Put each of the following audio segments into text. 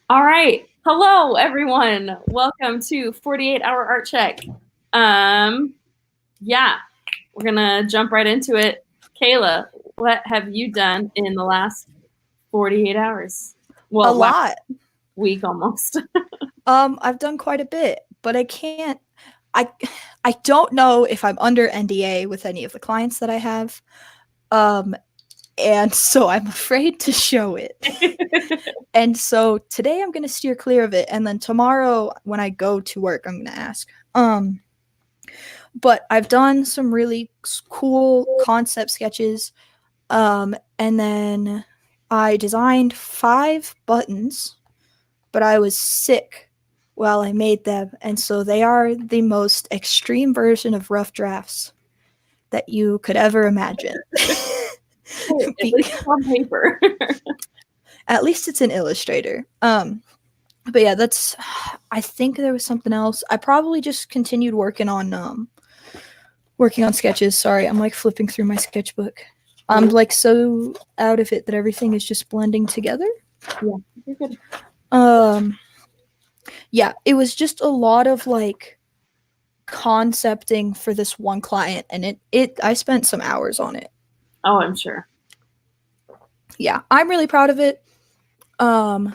All right. Hello, everyone. Welcome to 48-Hour Art Check. Yeah, we're going to jump right into it. Kayla, what have you done in the last 48 hours? Well, A lot. week almost. I've done quite a bit, but I don't know if I'm under NDA with any of the clients that I have. And so I'm afraid to show it. And so today I'm going to steer clear of it, and then tomorrow when I go to work I'm going to ask. But I've done some really cool concept sketches. And then I designed 5 buttons, but I was sick while I made them, and so they are the most extreme version of rough drafts that you could ever imagine. At least on paper. At least it's an Illustrator. But yeah, I think there was something else. I probably just continued working on sketches. Sorry, I'm like flipping through my sketchbook. I'm like so out of it that everything is just blending together. Yeah, you're good. Yeah, it was just a lot of like concepting for this one client, and I spent some hours on it. Oh, I'm sure. Yeah, I'm really proud of it. And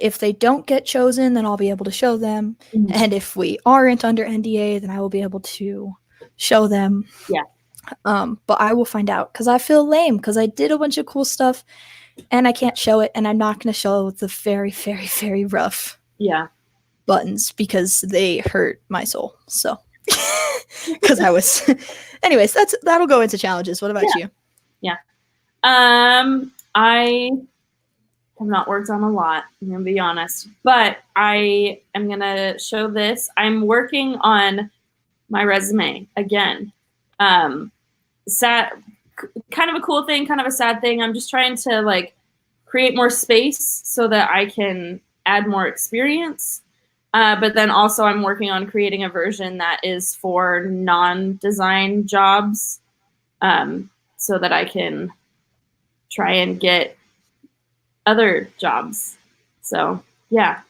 if they don't get chosen, then I'll be able to show them. Mm-hmm. And if we aren't under NDA, then I will be able to show them. Yeah. But I will find out, because I feel lame, because I did a bunch of cool stuff and I can't show it, and I'm not going to show the very, very, very rough buttons because they hurt my soul. So, because I was, anyways, that'll go into challenges. What about you? Yeah. I have not worked on a lot, I'm going to be honest, but I am going to show this. I'm working on my resume again. Sad, kind of a cool thing, kind of a sad thing. I'm just trying to like create more space so that I can add more experience. But then also I'm working on creating a version that is for non-design jobs, so that I can try and get other jobs. So yeah,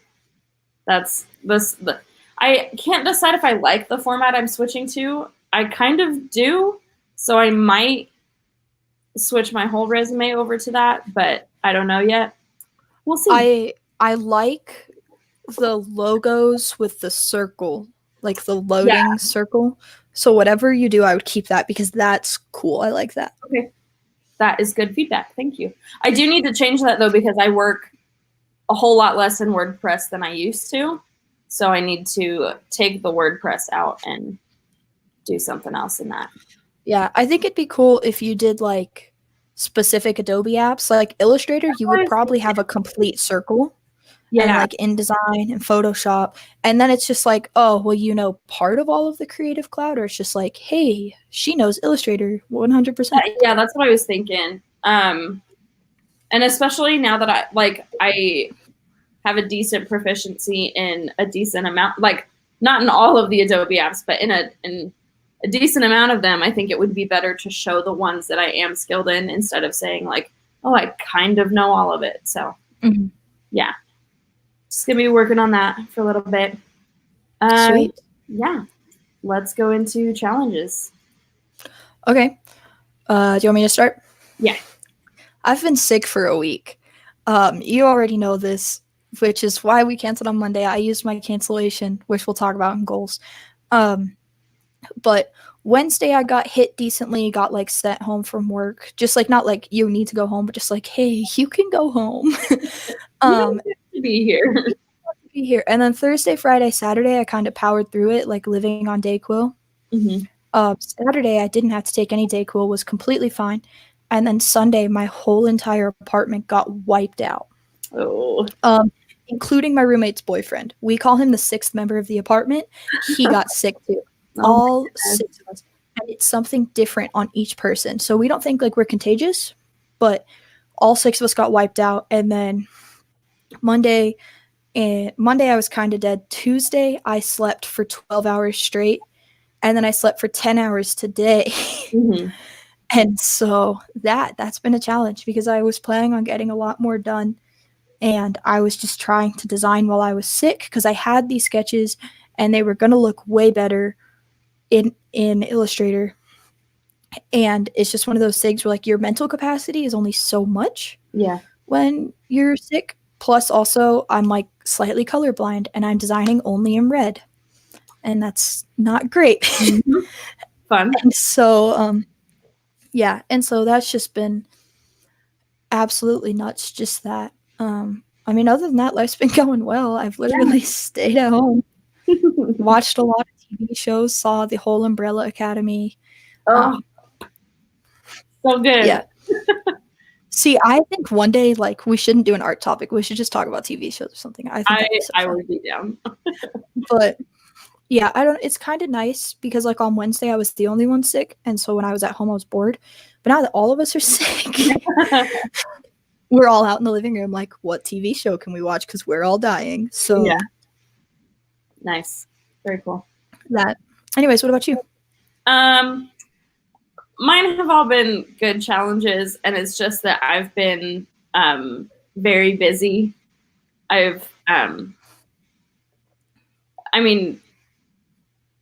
that's this. I can't decide if I like the format I'm switching to. I kind of do, so I might switch my whole resume over to that, but I don't know yet. We'll see. I like the logos with the circle, like the loading circle. So whatever you do, I would keep that because that's cool. I like that. Okay. That is good feedback. Thank you. I do need to change that though, because I work a whole lot less in WordPress than I used to. So I need to take the WordPress out and do something else in that. Yeah, I think it'd be cool if you did like specific Adobe apps, like Illustrator. You would probably have a complete circle. Yeah, and like InDesign and Photoshop, and then it's just like, oh, well, you know, part of all of the Creative Cloud, or it's just like, hey, she knows Illustrator 100%. Yeah, that's what I was thinking. And especially now that I have a decent proficiency in a decent amount, like not in all of the Adobe apps, but in a decent amount of them, I think it would be better to show the ones that I am skilled in instead of saying like, oh, I kind of know all of it. So yeah. Just going to be working on that for a little bit. Sweet. Yeah. Let's go into challenges. Okay. Do you want me to start? Yeah. I've been sick for a week. You already know this, which is why we canceled on Monday. I used my cancellation, which we'll talk about in goals. But Wednesday I got hit decently, got like sent home from work. Just like, not like you need to go home, but just like, hey, you can go home. To be here. And then Thursday, Friday, Saturday, I kind of powered through it, like living on Dayquil. Saturday, I didn't have to take any Dayquil, was completely fine. And then Sunday, my whole entire apartment got wiped out. Oh. Including my roommate's boyfriend. We call him the 6th member of the apartment. He got sick too. All 6 of us. And it's something different on each person. So we don't think like we're contagious, but all 6 of us got wiped out. And then Monday I was kind of dead. Tuesday, I slept for 12 hours straight. And then I slept for 10 hours today. And so that's been a challenge because I was planning on getting a lot more done, and I was just trying to design while I was sick because I had these sketches and they were going to look way better in Illustrator. And it's just one of those things where like your mental capacity is only so much Yeah. when you're sick. Plus also I'm like slightly colorblind and I'm designing only in red. And that's not great. Mm-hmm. Fun. And so yeah, and so that's just been absolutely nuts, just that. I mean, other than that, life's been going well. I've literally stayed at home, watched a lot of TV shows, saw the whole Umbrella Academy. Oh, so good. Yeah. See, I think one day, like, we shouldn't do an art topic. We should just talk about TV shows or something. I think that'd be so I fun. would be down. But yeah, it's kind of nice because like on Wednesday I was the only one sick, and so when I was at home I was bored. But now that all of us are sick, we're all out in the living room like, what TV show can we watch because we're all dying. So yeah. Nice. Very cool. That. Anyways, what about you? Mine have all been good challenges, and it's just that I've been very busy. I've I mean,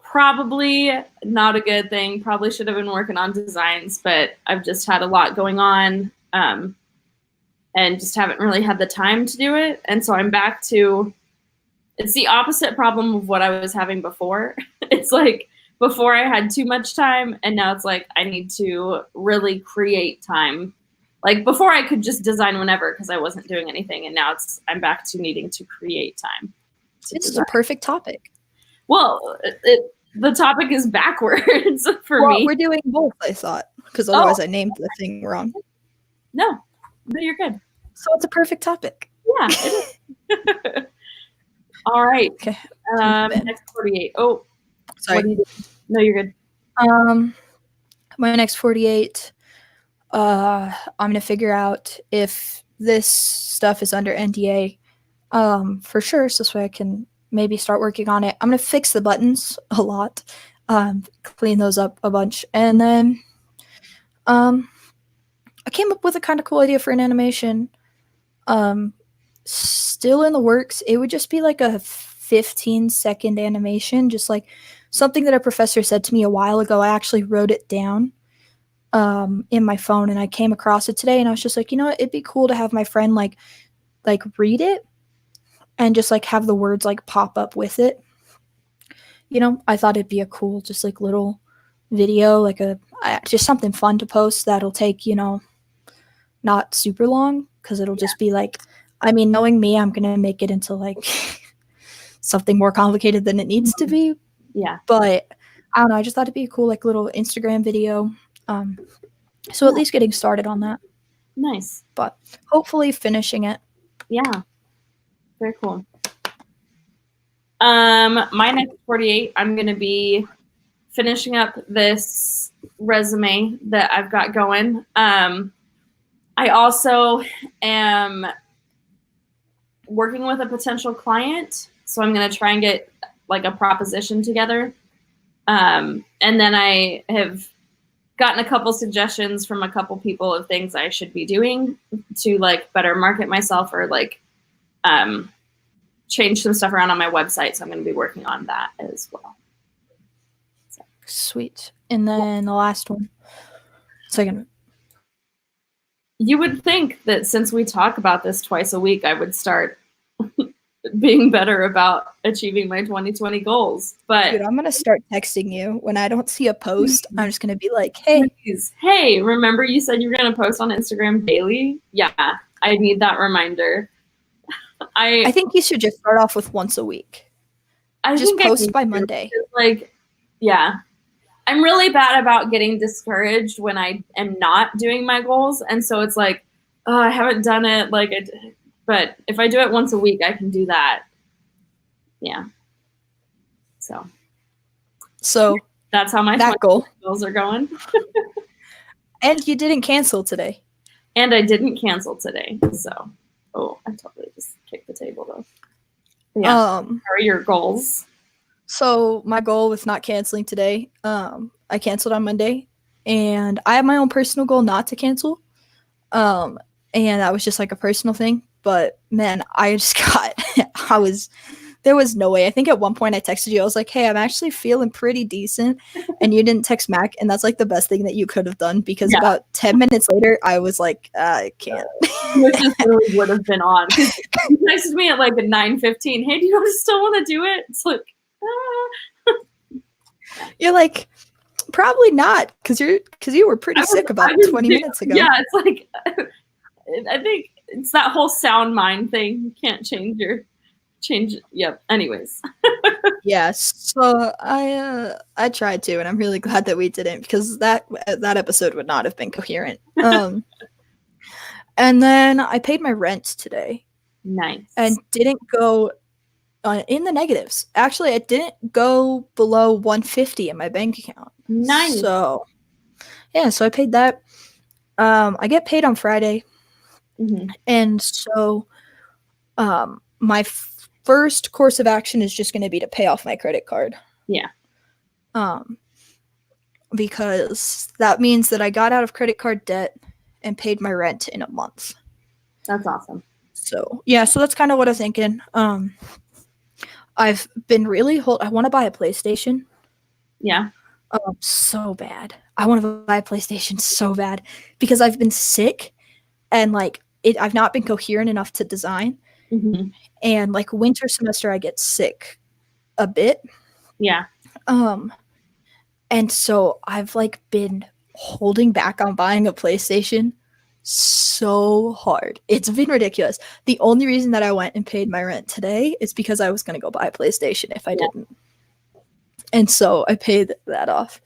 probably not a good thing. Probably should have been working on designs, but I've just had a lot going on and just haven't really had the time to do it. And so I'm back to, it's the opposite problem of what I was having before. It's like before I had too much time, and now it's like I need to really create time. Like before I could just design whenever because I wasn't doing anything, and now I'm back to needing to create time. This is a perfect topic. Well, the topic is backwards for me. We're doing both, I thought, because otherwise I named the thing wrong. No, but you're good. So it's a perfect topic. Yeah, it is. All right. Okay. Next 48. Oh, sorry. What are you doing? No, you're good. My next 48, I'm gonna figure out if this stuff is under NDA, for sure. So this way I can maybe start working on it. I'm gonna fix the buttons a lot, clean those up a bunch, and then, I came up with a kind of cool idea for an animation. Still in the works. It would just be like a 15-second animation, just like something that a professor said to me a while ago. I actually wrote it down in my phone, and I came across it today, and I was just like, you know what? It'd be cool to have my friend like read it and just like have the words like pop up with it. You know, I thought it'd be a cool, just like little video, like just something fun to post that'll take, you know, not super long, because it'll just be like, I mean, knowing me, I'm gonna make it into like something more complicated than it needs to be. Yeah. But I don't know. I just thought it'd be a cool, like, little Instagram video. So at least getting started on that. Nice. But hopefully finishing it. Yeah. Very cool. My next 48, I'm gonna be finishing up this resume that I've got going. I also am working with a potential client, so I'm going to try and get like a proposition together. And then I have gotten a couple suggestions from a couple people of things I should be doing to like better market myself, or like change some stuff around on my website. So I'm going to be working on that as well. So. Sweet. And then the last one. Second. You would think that since we talk about this twice a week, I would start being better about achieving my 2020 goals. But dude, I'm going to start texting you when I don't see a post. I'm just going to be like, hey. Hey, remember you said you were going to post on Instagram daily? Yeah, I need that reminder. I think you should just start off with once a week. Just post by Monday. Like, yeah. I'm really bad about getting discouraged when I am not doing my goals. And so it's like, oh, I haven't done it. But if I do it once a week, I can do that. Yeah. So that's how my goals are going. And you didn't cancel today. And I didn't cancel today. So, I totally just kicked the table though. Yeah. How are your goals? So my goal with not canceling today, I canceled on Monday, and I have my own personal goal not to cancel. And that was just like a personal thing. But man, I just got, there was no way. I think at one point I texted you, I was like, hey, I'm actually feeling pretty decent. And you didn't text back. And that's like the best thing that you could have done, because about 10 minutes later, I was like, I can't. Which just really would have been on. You texted me at like 9:15. Hey, do you still want to do it? It's like, You're like, probably not, because you were pretty sick about 20 minutes ago. Yeah, it's like, I think it's that whole sound mind thing. You can't change. Yep. Anyways. Yeah. So I tried to, and I'm really glad that we didn't, because that episode would not have been coherent. And then I paid my rent today. Nice. And didn't go in the negatives. Actually, I didn't go below $150 in my bank account. Nice. So yeah, so I paid that. I get paid on Friday. Mm-hmm. And so my first course of action is just going to be to pay off my credit card. Yeah. Because that means that I got out of credit card debt and paid my rent in a month. That's awesome. So yeah, so that's kind of what I'm thinking. I've been really I want to buy a PlayStation. Yeah. So bad. I want to buy a PlayStation so bad, because I've been sick, and like I've not been coherent enough to design. Mm-hmm. And like winter semester, I get sick a bit. Yeah. And so I've like been holding back on buying a PlayStation so hard. It's been ridiculous. The only reason that I went and paid my rent today is because I was going to go buy a PlayStation if I didn't. And so I paid that off.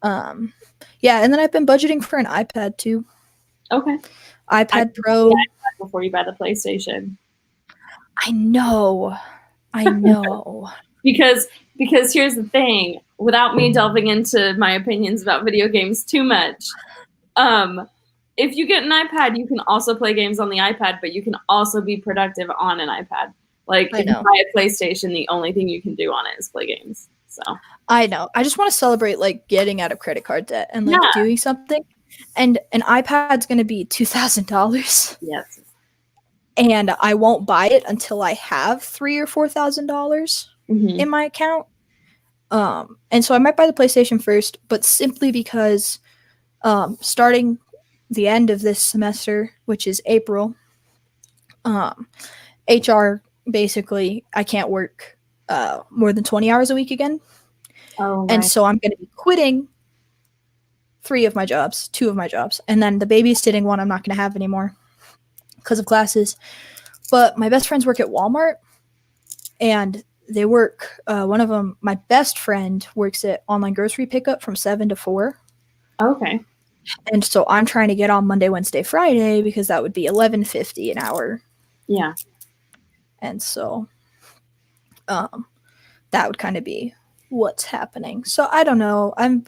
Yeah, and then I've been budgeting for an iPad too. Okay. iPad Pro. Before you buy the PlayStation. I know. Because here's the thing, without me delving into my opinions about video games too much, if you get an iPad, you can also play games on the iPad, but you can also be productive on an iPad. Like, if you buy a PlayStation, the only thing you can do on it is play games. So I know. I just want to celebrate like getting out of credit card debt and like doing something. And an iPad's going to be $2,000. Yes. And I won't buy it until I have $3,000 or $4,000 in my account. And so I might buy the PlayStation first, but simply because starting the end of this semester, which is April, HR basically, I can't work more than 20 hours a week again. Oh, right. And so I'm going to be quitting 2 of my jobs, and then the babysitting one I'm not going to have anymore because of classes. But my best friends work at Walmart, and they work, one of them, my best friend, works at online grocery pickup from 7 to 4. Okay. And so I'm trying to get on Monday, Wednesday, Friday, because that would be $11.50 an hour. Yeah. And so that would kind of be what's happening. So I don't know. I'm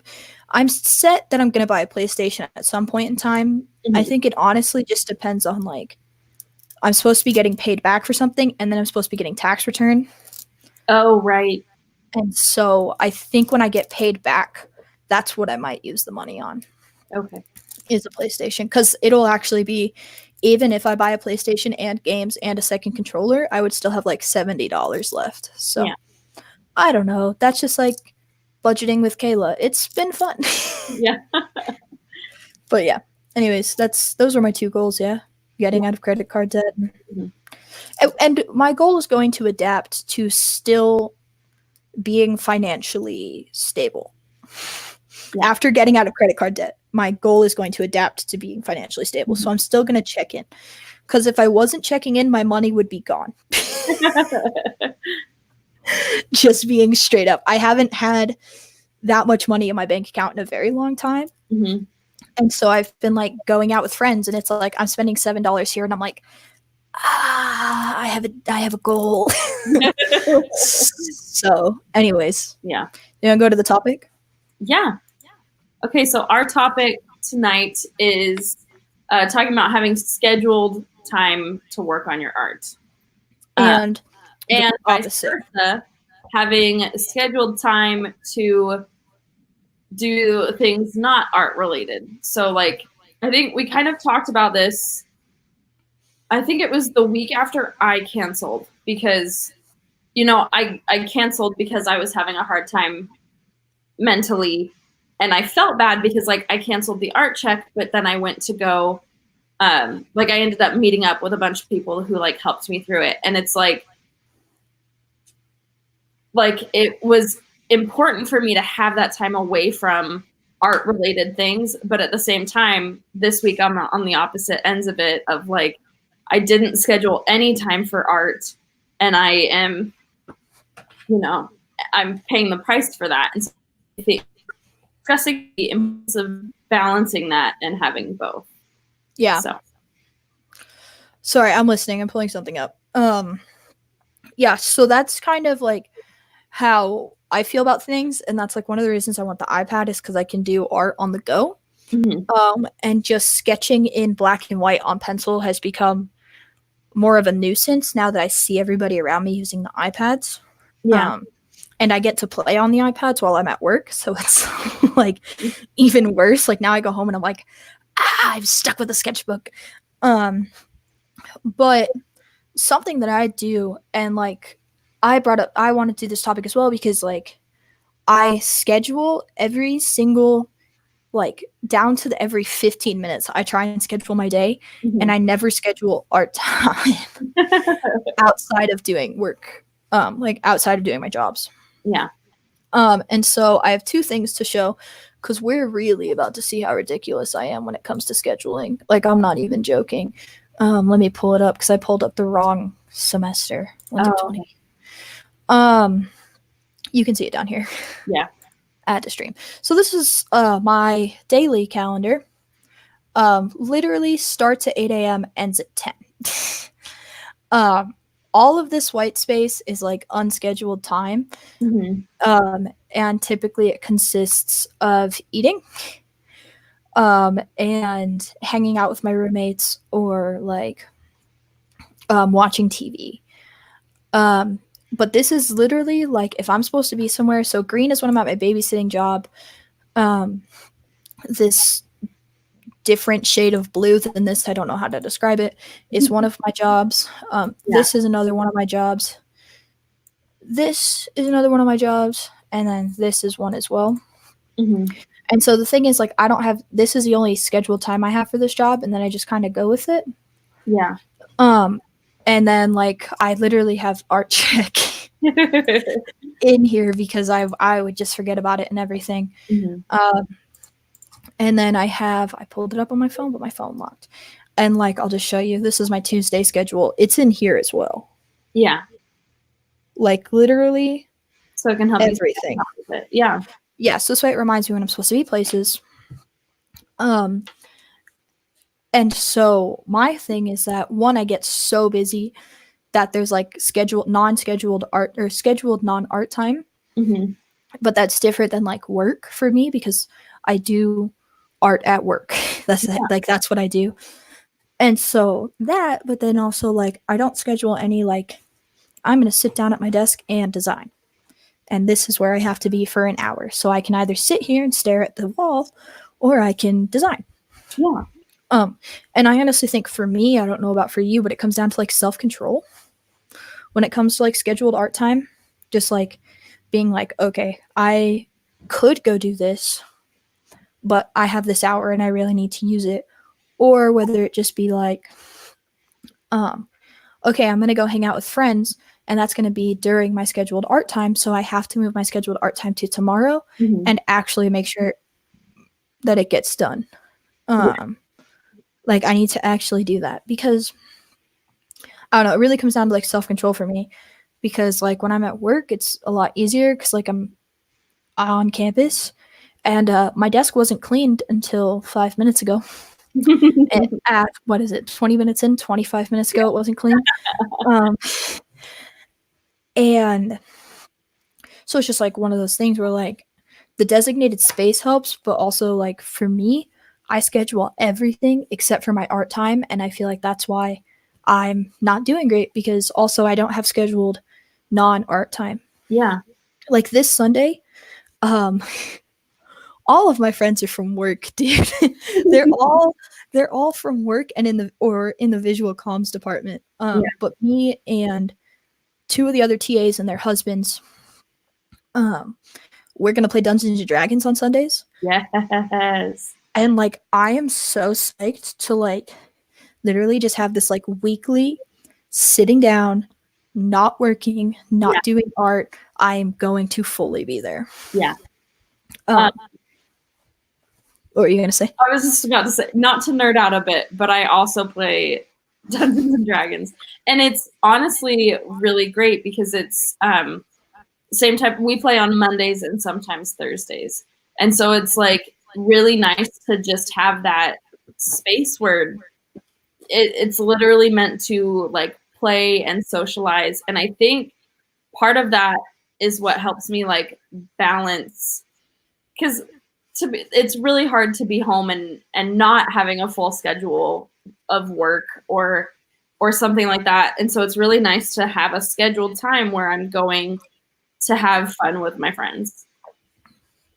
set that I'm going to buy a PlayStation at some point in time. Mm-hmm. I think it honestly just depends on, like, I'm supposed to be getting paid back for something, and then I'm supposed to be getting tax return. Oh, right. And so I think when I get paid back, that's what I might use the money on. Okay. Is a PlayStation, because it'll actually be, even if I buy a PlayStation and games and a second controller, I would still have like $70 left. So I don't know. That's just like budgeting with Kayla. It's been fun. Yeah. But yeah. Anyways, those are my 2 goals. Yeah. Getting out of credit card debt. Mm-hmm. And my goal is going to adapt to still being financially stable. Yeah. After getting out of credit card debt, my goal is going to adapt to being financially stable. Mm-hmm. So I'm still going to check in, because if I wasn't checking in, my money would be gone. Just being straight up. I haven't had that much money in my bank account in a very long time. Mm-hmm. And so I've been like going out with friends, and it's like I'm spending $7 here, and I'm like, I have a goal. So anyways. Yeah. You want to go to the topic? Yeah. Okay, so our topic tonight is talking about having scheduled time to work on your art. And vice versa, having scheduled time to do things not art related. So like, I think we kind of talked about this. I think it was the week after I canceled because, I canceled because I was having a hard time mentally, and I felt bad because like I canceled the art check, but then I went to go, like I ended up meeting up with a bunch of people who like helped me through it. And it's like it was important for me to have that time away from art related things. But at the same time, this week I'm on the opposite ends of it of like, I didn't schedule any time for art, and I am, I'm paying the price for that. And so I think stressing the importance of balancing that and having both. Yeah. So. Sorry, I'm listening. I'm pulling something up. Yeah, so that's kind of like how I feel about things, and that's like one of the reasons I want the iPad is because I can do art on the go. Mm-hmm. And just sketching in black and white on pencil has become more of a nuisance now that I see everybody around me using the iPads. Yeah. And I get to play on the iPads while I'm at work, so it's like even worse. Like now I go home and I'm like, I'm stuck with a sketchbook. But something that I do, and like I wanted to do this topic as well because like I schedule every single, like down to every 15 minutes. I try and schedule my day, Mm-hmm. and I never schedule art time outside of doing work, like outside of doing my jobs. Yeah. And so I have two things to show because we're really about to see how ridiculous I am when it comes to scheduling. Like I'm not even joking. Let me pull it up because I pulled up the wrong semester. 2020. You can see it down here. Yeah. At the stream. So this is my daily calendar. Literally starts at 8 a.m. ends at 10. All of this white space is like unscheduled time. Mm-hmm. And typically it consists of eating and hanging out with my roommates or like watching TV. But this is literally like if I'm supposed to be somewhere. So green is when I'm at my babysitting job. This different shade of blue than this, I don't know how to describe it, is one of my jobs. This is another one of my jobs. This is another one of my jobs. And then this is one as well. Mm-hmm. And so the thing is, like, this is the only scheduled time I have for this job, and then I just kind of go with it. Yeah. And then, like, I literally have art check in here because I would just forget about it and everything. Mm-hmm. And then I pulled it up on my phone, but my phone locked. And, like, I'll just show you. This is my Tuesday schedule. It's in here as well. Yeah. Like, literally so it can help everything. You with it. Yeah. Yeah, so this way it reminds me when I'm supposed to be places. And so my thing is that, one, I get so busy that there's, like, non-scheduled art or scheduled non-art time. Mm-hmm. But that's different than, like, work for me because I do art at work. That's what I do. And so that, but then also, like, I don't schedule any, like, I'm going to sit down at my desk and design. And this is where I have to be for an hour. So I can either sit here and stare at the wall or I can design. Yeah. And I honestly think for me, I don't know about for you, but it comes down to like self-control when it comes to like scheduled art time. Just like being like, okay, I could go do this, but I have this hour and I really need to use it. Or whether it just be like, okay, I'm going to go hang out with friends, and that's going to be during my scheduled art time. So I have to move my scheduled art time to tomorrow and actually make sure that it gets done. Like I need to actually do that because I don't know. It really comes down to like self-control for me because like when I'm at work, it's a lot easier because like I'm on campus and my desk wasn't cleaned until 5 minutes ago. And at, 20 minutes in, 25 minutes ago, it wasn't clean. And so it's just like one of those things where like the designated space helps, but also like for me, I schedule everything except for my art time. And I feel like that's why I'm not doing great because also I don't have scheduled non-art time. Yeah. Like this Sunday, all of my friends are from work, dude. they're all from work and in the visual comms department. But me and two of the other TAs and their husbands, we're gonna play Dungeons and Dragons on Sundays. Yes. And like I am so psyched to like literally just have this like weekly sitting down, not working, not doing art. I am going to fully be there. Yeah. What were you gonna say? I was just about to say, not to nerd out a bit, but I also play Dungeons and Dragons, and it's honestly really great because it's same type. We play on Mondays and sometimes Thursdays, and so it's like really nice to just have that space where it's literally meant to like play and socialize. And I think part of that is what helps me like balance, because it's really hard to be home and not having a full schedule of work or something like that. And so it's really nice to have a scheduled time where I'm going to have fun with my friends.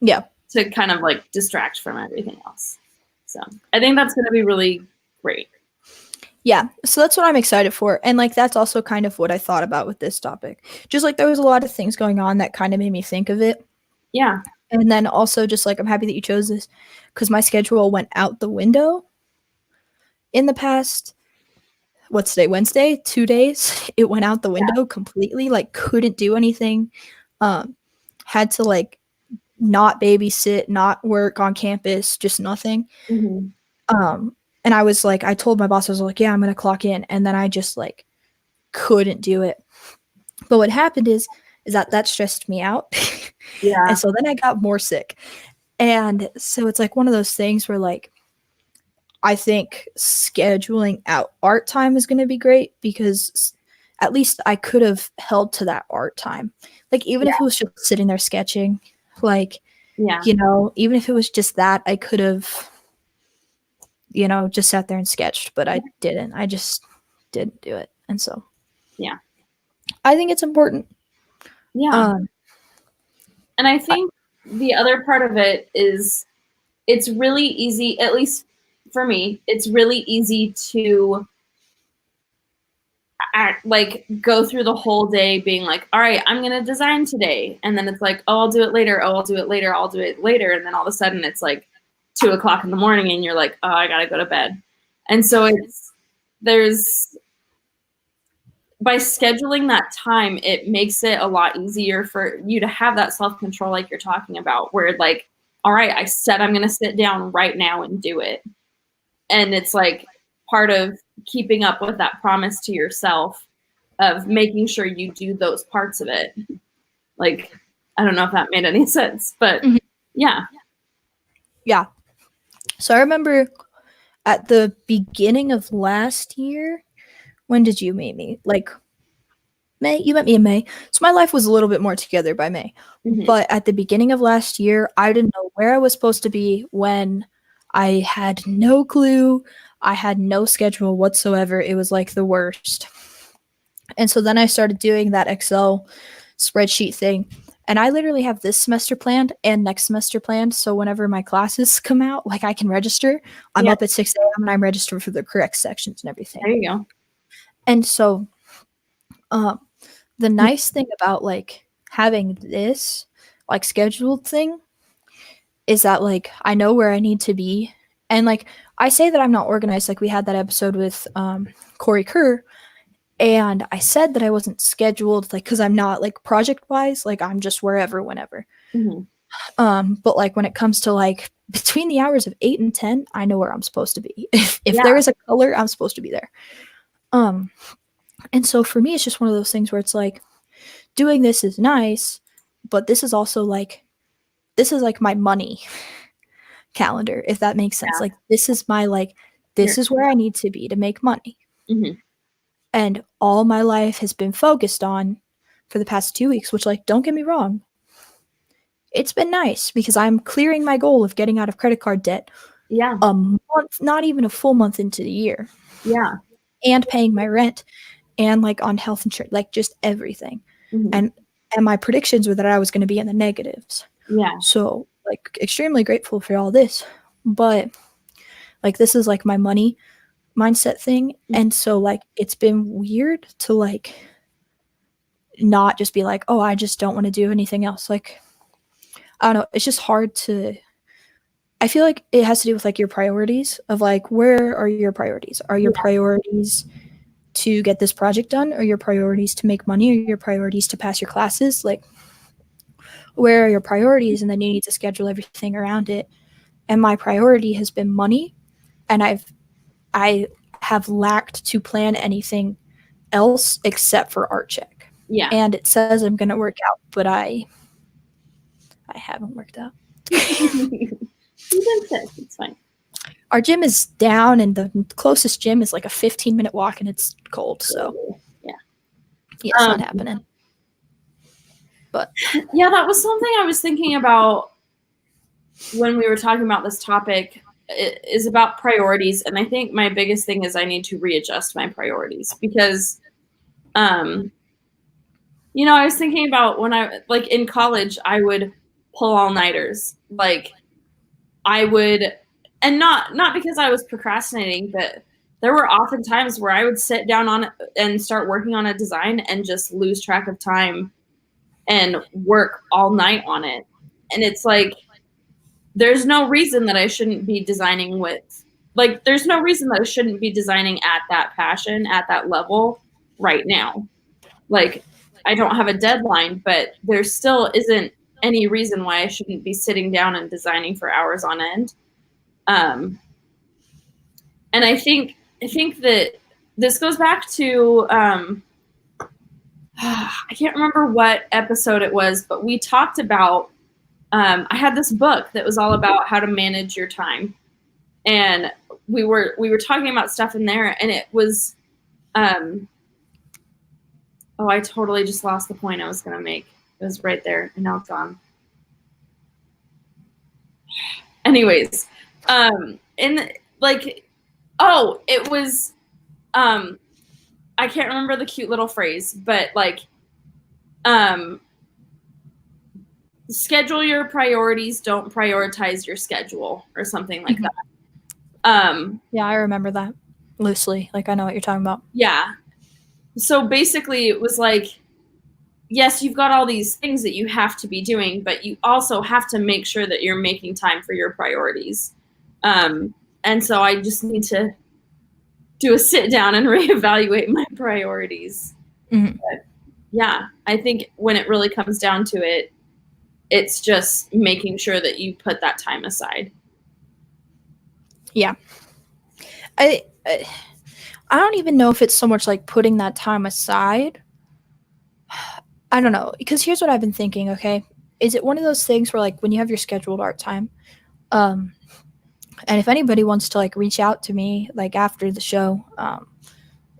Yeah. To kind of like distract from everything else. So I think that's going to be really great. Yeah. So that's what I'm excited for. And like, that's also kind of what I thought about with this topic. Just like there was a lot of things going on that kind of made me think of it. Yeah. And then also just like, I'm happy that you chose this because my schedule went out the window in the past, what's today, Wednesday, 2 days. It went out the window completely, like couldn't do anything. Had to like not babysit, not work on campus, just nothing. Mm-hmm. And I was like, I told my boss, I was like, yeah, I'm going to clock in. And then I just like couldn't do it. But what happened is that stressed me out. Yeah. And so then I got more sick. And so it's like one of those things where like, I think scheduling out art time is going to be great because at least I could have held to that art time. Like, even if it was just sitting there sketching, like, you know, even if it was just that, I could have, you know, just sat there and sketched, but I didn't. I just didn't do it. And so, I think it's important. Yeah. And I think the other part of it is it's really easy, at least for me, it's really easy to like go through the whole day being like, all right, I'm going to design today. And then it's like, oh, I'll do it later. Oh, I'll do it later. I'll do it later. And then all of a sudden it's like 2:00 in the morning and you're like, oh, I got to go to bed. And so by scheduling that time, it makes it a lot easier for you to have that self-control like you're talking about, where like, all right, I said I'm going to sit down right now and do it. And it's like part of keeping up with that promise to yourself of making sure you do those parts of it. Like, I don't know if that made any sense, but yeah. Yeah. So I remember at the beginning of last year, when did you meet me? Like May? You met me in May. So my life was a little bit more together by May. Mm-hmm. But at the beginning of last year, I didn't know where I was supposed to be when I had no clue. I had no schedule whatsoever. It was like the worst. And so then I started doing that Excel spreadsheet thing. And I literally have this semester planned and next semester planned. So whenever my classes come out, like I can register. I'm up at 6 a.m. and I'm registered for the correct sections and everything. There you go. And so the nice thing about like having this like scheduled thing is that like I know where I need to be. And like I say that I'm not organized. Like we had that episode with Corey Kerr. And I said that I wasn't scheduled, like, because I'm not like project-wise, like I'm just wherever, whenever. Mm-hmm. But like when it comes to like between the hours of 8 and 10, I know where I'm supposed to be. If there is a color, I'm supposed to be there. And so for me, it's just one of those things where it's like doing this is nice, but this is also like my money calendar, if that makes sense. Like this is my like this is where I need to be to make money. Mm-hmm. And all my life has been focused on for the past 2 weeks, which, like, don't get me wrong, it's been nice because I'm clearing my goal of getting out of credit card debt a month, not even a full month into the year. Yeah. And paying my rent and, like, on health insurance, like, just everything. Mm-hmm. And my predictions were that I was going to be in the negatives. Yeah. So, like extremely grateful for all this, but like this is like my money mindset thing, and so like it's been weird to like not just be like, oh, I just don't want to do anything else. Like I don't know, it's just hard to, I feel like it has to do with like your priorities of like, where are your priorities? Are your priorities to get this project done, or your priorities to make money, or your priorities to pass your classes? Like where are your priorities? And then you need to schedule everything around it. And my priority has been money, and I have lacked to plan anything else except for art check. Yeah. And it says I'm going to work out, but I haven't worked out. It's fine. Our gym is down, and the closest gym is like a 15-minute walk, and it's cold. So yeah, it's not happening. But yeah, that was something I was thinking about when we were talking about this topic. It is about priorities, and I think my biggest thing is I need to readjust my priorities because, I was thinking about when I like in college, I would pull all-nighters. Like I would, and not because I was procrastinating, but there were often times where I would sit down on it and start working on a design and just lose track of time and work all night on it. And it's like, there's no reason that I shouldn't be designing there's no reason that I shouldn't be designing at that passion, at that level right now. Like, I don't have a deadline, but there still isn't any reason why I shouldn't be sitting down and designing for hours on end. And I think that this goes back to, I can't remember what episode it was, but we talked about, I had this book that was all about how to manage your time. And we were talking about stuff in there, and it was, I totally just lost the point I was going to make. It was right there, and now it's gone. Anyways, it was, I can't remember the cute little phrase, but like, schedule your priorities, don't prioritize your schedule, or something like that. Yeah, I remember that loosely. Like I know what you're talking about. Yeah. So basically it was like, yes, you've got all these things that you have to be doing, but you also have to make sure that you're making time for your priorities. And so I just need to do a sit down and reevaluate my priorities. Mm-hmm. But yeah, I think when it really comes down to it, it's just making sure that you put that time aside. Yeah. I don't even know if it's so much like putting that time aside. I don't know, because here's what I've been thinking, okay? Is it one of those things where like when you have your scheduled art time, and if anybody wants to like reach out to me like after the show,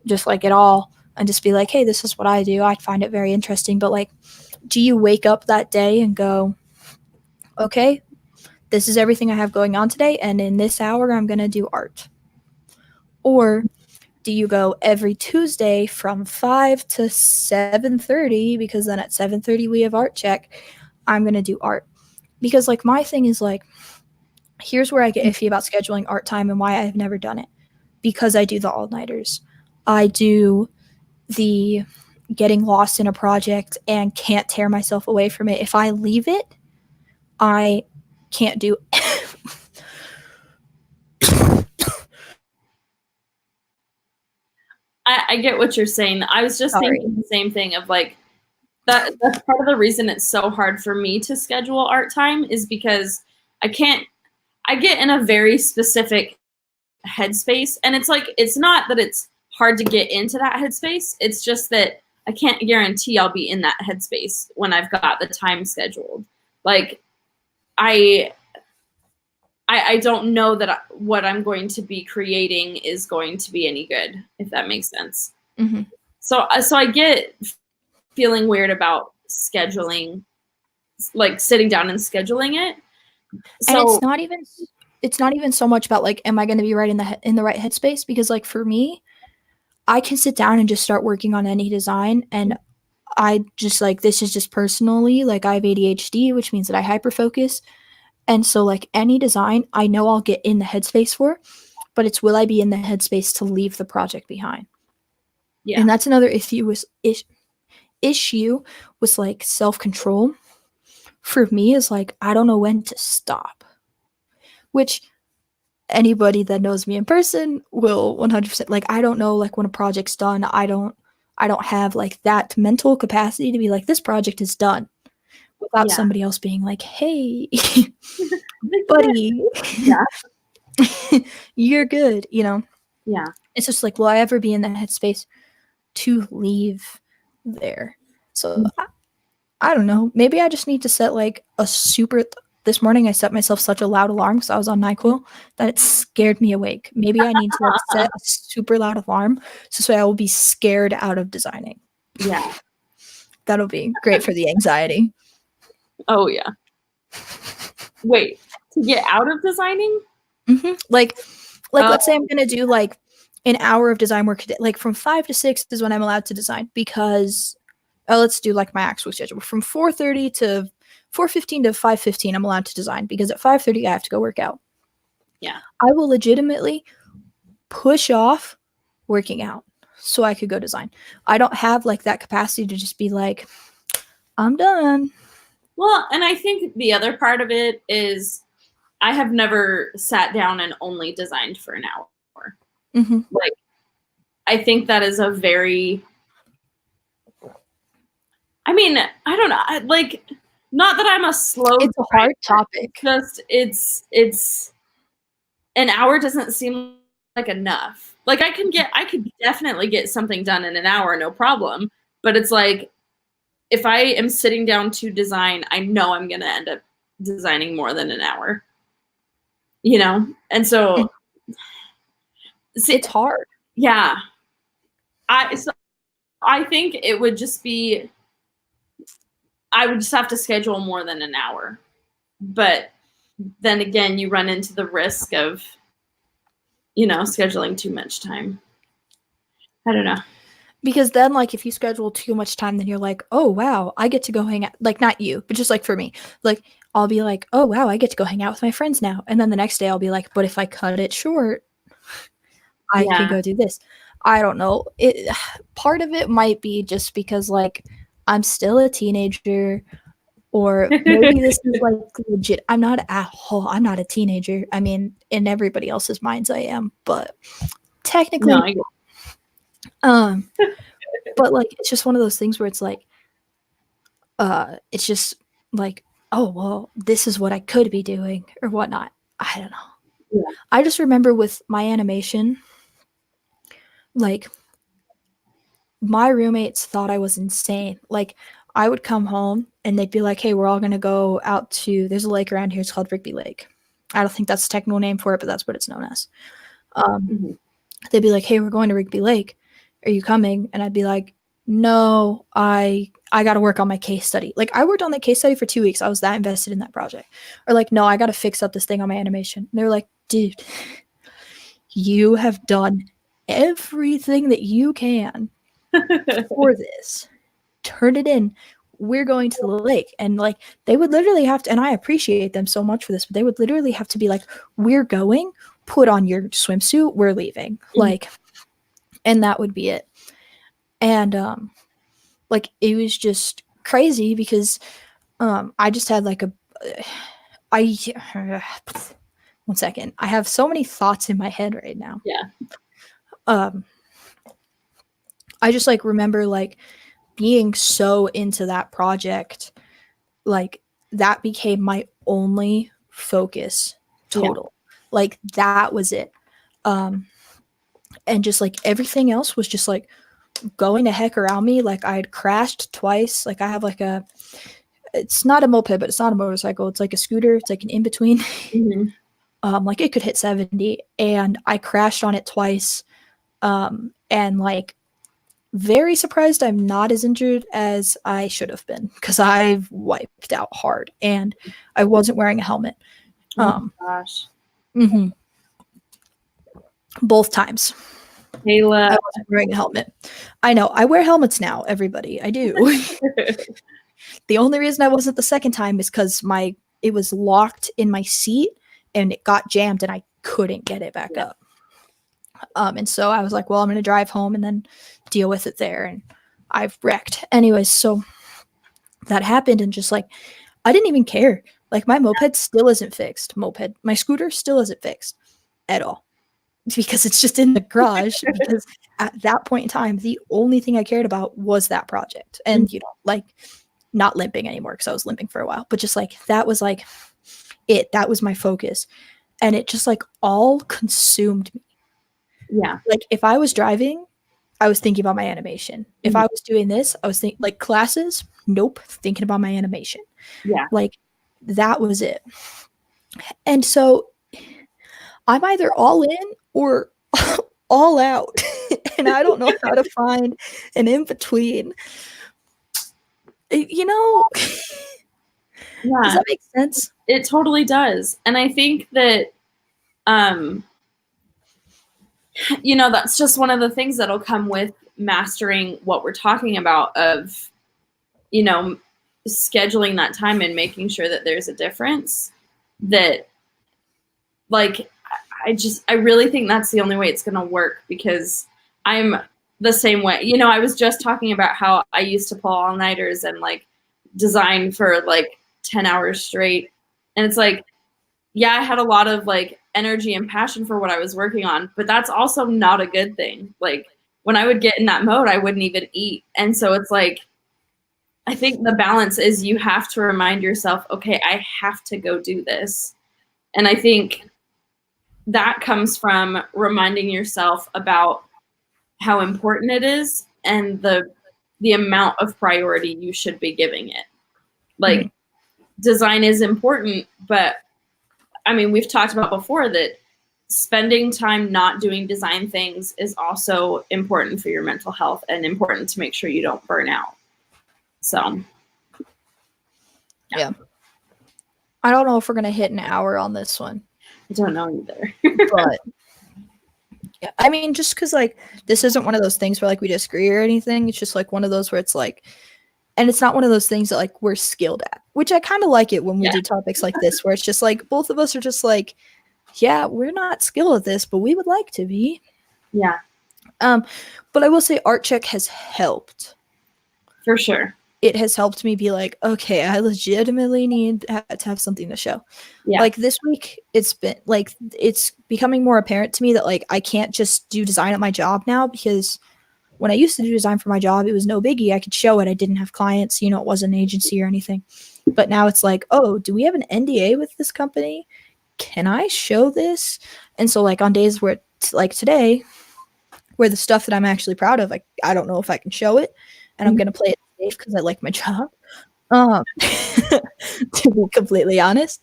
just like at all, and just be like, hey, this is what I do, I'd find it very interesting. But like, do you wake up that day and go, okay, this is everything I have going on today, and in this hour I'm going to do art? Or do you go every Tuesday from 5 to 7:30, because then at 7:30 we have art check, I'm going to do art? Because like my thing is like, here's where I get iffy about scheduling art time and why I've never done it. Because I do the all-nighters. I do the getting lost in a project and can't tear myself away from it. If I leave it, I can't do I get what you're saying. I was just thinking the same thing of like, that's part of the reason it's so hard for me to schedule art time, is because I get in a very specific headspace, and it's like, it's not that it's hard to get into that headspace, it's just that I can't guarantee I'll be in that headspace when I've got the time scheduled. Like I don't know that what I'm going to be creating is going to be any good, if that makes sense. Mm-hmm. So I get feeling weird about scheduling, like sitting down and scheduling it. So, and it's not even so much about like, am I going to be right in the right headspace? Because like for me, I can sit down and just start working on any design, and I just like, this is just personally, like I have ADHD, which means that I hyperfocus, And so like any design, I know I'll get in the headspace for, but it's will I be in the headspace to leave the project behind? Yeah. And that's another issue was like self-control. For me is like I don't know when to stop. Which anybody that knows me in person will 100% like I don't know like when a project's done, I don't have like that mental capacity to be like this project is done without somebody else being like, "Hey, buddy, Yeah. you're good," you know? Yeah. It's just like, will I ever be in that headspace to leave there? So I don't know. Maybe I just need to set like a super. This morning I set myself such a loud alarm because I was on NyQuil that it scared me awake. Maybe I need to like set a super loud alarm so I will be scared out of designing. Yeah. That'll be great for the anxiety. Oh yeah. Wait, to get out of designing? Mm-hmm. Like let's say I'm gonna do like an hour of design work, like from 5 to 6 is when I'm allowed to design because let's do like my actual schedule from 4:30 to 4:15 to 5:15. I'm allowed to design because at 5:30 I have to go work out. Yeah, I will legitimately push off working out so I could go design. I don't have like that capacity to just be like, I'm done. Well, and I think the other part of it is I have never sat down and only designed for an hour. Mm-hmm. Like, I think that is a very, I mean, I don't know, like, not that I'm a slow. It's a hard topic. Just it's an hour doesn't seem like enough. Like I could definitely get something done in an hour, no problem. But it's like if I am sitting down to design, I know I'm gonna end up designing more than an hour. You know? And so it's hard. Yeah. I think it would just be I would just have to schedule more than an hour. But then again, you run into the risk of, scheduling too much time. I don't know. Because then, like, if you schedule too much time, then you're like, oh, wow, I get to go hang out. Like, not you, but just like for me. Like, I'll be like, oh, wow, I get to go hang out with my friends now. And then the next day I'll be like, but if I cut it short, I can go do this. I don't know. Part of it might be just because, like, I'm still a teenager. Or maybe this is like legit. I'm not a teenager. I mean, in everybody else's minds, I am, but technically, no, but like it's just one of those things where it's like, it's just like, oh well, this is what I could be doing or whatnot. I don't know. Yeah. I just remember with my animation, like my roommates thought I was insane. Like I would come home and they'd be like, hey, we're all going to go out to, there's a lake around here. It's called Rigby Lake. I don't think that's a technical name for it, but that's what it's known as. They'd be like, hey, we're going to Rigby Lake. Are you coming? And I'd be like, no, I got to work on my case study. Like I worked on that case study for 2 weeks. I was that invested in that project. Or like, no, I got to fix up this thing on my animation. And they're like, dude, you have done everything that you can for this. Turn it in. We're going to the lake. And like they would literally have to, and I appreciate them so much for this, but they would literally have to be like, we're going, put on your swimsuit, we're leaving. Like, and that would be it. And like it was just crazy because I just had like one second. I have so many thoughts in my head right now. Yeah. I just like remember like being so into that project, like that became my only focus total. Like that was it. And just like everything else was just like going to heck around me. Like I had crashed twice. Like I have like it's not a moped, but it's not a motorcycle. It's like a scooter. It's like an in-between. Like it could hit 70 and I crashed on it twice. And like very surprised I'm not as injured as I should have been because I've wiped out hard and I wasn't wearing a helmet. Oh gosh. Both times. Kayla. I wasn't wearing a helmet. I know. I wear helmets now, everybody. I do. The only reason I wasn't the second time is because my it was locked in my seat and it got jammed and I couldn't get it back up. And so I was like, well, I'm going to drive home and then deal with it there. And I've wrecked. Anyways, so that happened and just like, I didn't even care. Like my moped still isn't fixed. My scooter still isn't fixed at all because it's just in the garage because at that point in time, the only thing I cared about was that project. And, you know, like not limping anymore because I was limping for a while, but just like, that was like it, that was my focus. And it just like all consumed me. Yeah. Like if I was driving, I was thinking about my animation. If I was doing this, I was thinking like classes. Nope. Thinking about my animation. Yeah. Like that was it. And so I'm either all in or all out. And I don't know how to find an in between. You know? Yeah. Does that make sense? It totally does. And I think that, you know, that's just one of the things that'll come with mastering what we're talking about of, you know, scheduling that time and making sure that there's a difference that like, I really think that's the only way it's going to work because I'm the same way. You know, I was just talking about how I used to pull all-nighters and like design for like 10 hours straight. And it's like, yeah, I had a lot of like energy and passion for what I was working on, but that's also not a good thing. Like when I would get in that mode, I wouldn't even eat. And so it's like, I think the balance is you have to remind yourself, okay, I have to go do this. And I think that comes from reminding yourself about how important it is and the amount of priority you should be giving it. Like design is important, but I mean, we've talked about before that spending time not doing design things is also important for your mental health and important to make sure you don't burn out. So, yeah. I don't know if we're going to hit an hour on this one. I don't know either. But yeah, I mean, just because like this isn't one of those things where like we disagree or anything. It's just like one of those where it's like, and it's not one of those things that like we're skilled at, which I kind of like it when we do topics like this, where it's just like both of us are just like, yeah, we're not skilled at this, but we would like to be. Yeah. But I will say Art Check has helped. For sure. It has helped me be like, okay, I legitimately need to have something to show. Yeah. Like this week, it's been like, it's becoming more apparent to me that like, I can't just do design at my job now because when I used to do design for my job, it was no biggie. I could show it. I didn't have clients, you know, it wasn't an agency or anything. But now it's like, oh, do we have an NDA with this company? Can I show this? And so like on days where like today, where the stuff that I'm actually proud of, like, I don't know if I can show it and I'm going to play it safe because I like my job. To be completely honest.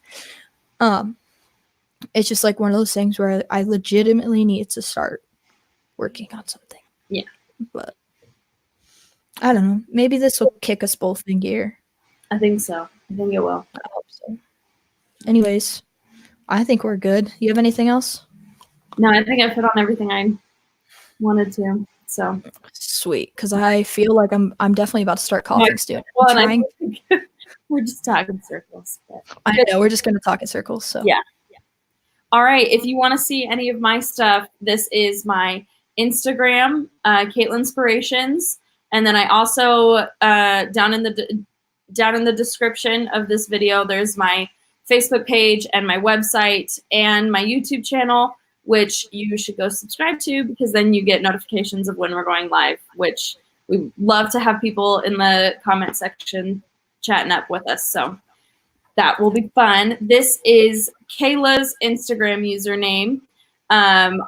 It's just like one of those things where I legitimately need to start working on something. Yeah. But I don't know. Maybe this will kick us both in gear. I think so. I think it will. I hope so. Anyways, I think we're good. You have anything else? No, I think I put on everything I wanted to. So sweet, because I feel like I'm definitely about to start coughing soon. Well, we're just talking circles. But. I know we're just going to talk in circles. So yeah. All right. If you want to see any of my stuff, this is my Instagram, kaitlinspirations, and then I also down in the description of this video, there's my Facebook page and my website and my YouTube channel, which you should go subscribe to because then you get notifications of when we're going live, which we love to have people in the comment section chatting up with us. So that will be fun. This is Kayla's Instagram username.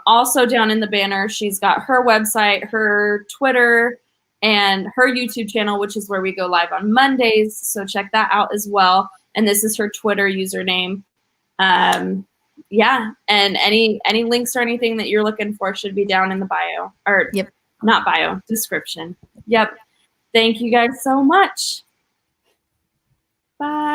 Also down in the banner, she's got her website, her Twitter, and her YouTube channel, which is where we go live on Mondays. So check that out as well. And this is her Twitter username. Yeah. And any links or anything that you're looking for should be down in the bio or not bio, description. Yep. Thank you guys so much. Bye.